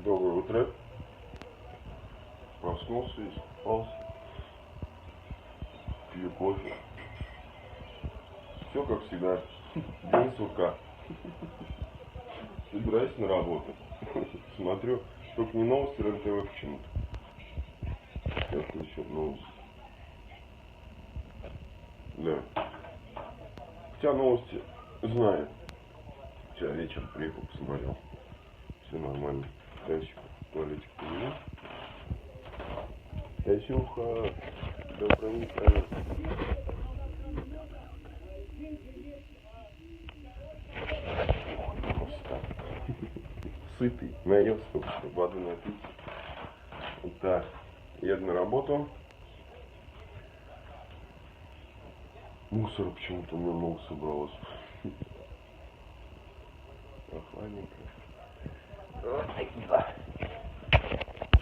Доброе утро. Проснулся, искупался, пью кофе. Все как всегда. День сурка. Собираюсь на работу. Смотрю, только не новости РЕН-ТВ почему-то. Сейчас еще новости. Да. Хотя новости знаю. Вчера вечером приехал, посмотрел. Все нормально. Тащик, туалетик поменял. Тащуха, доброе утро. Сытый, наелся, только что воды напить. Вот так. Еду на работу. Мусора почему-то у меня много собралось. Прохладненько.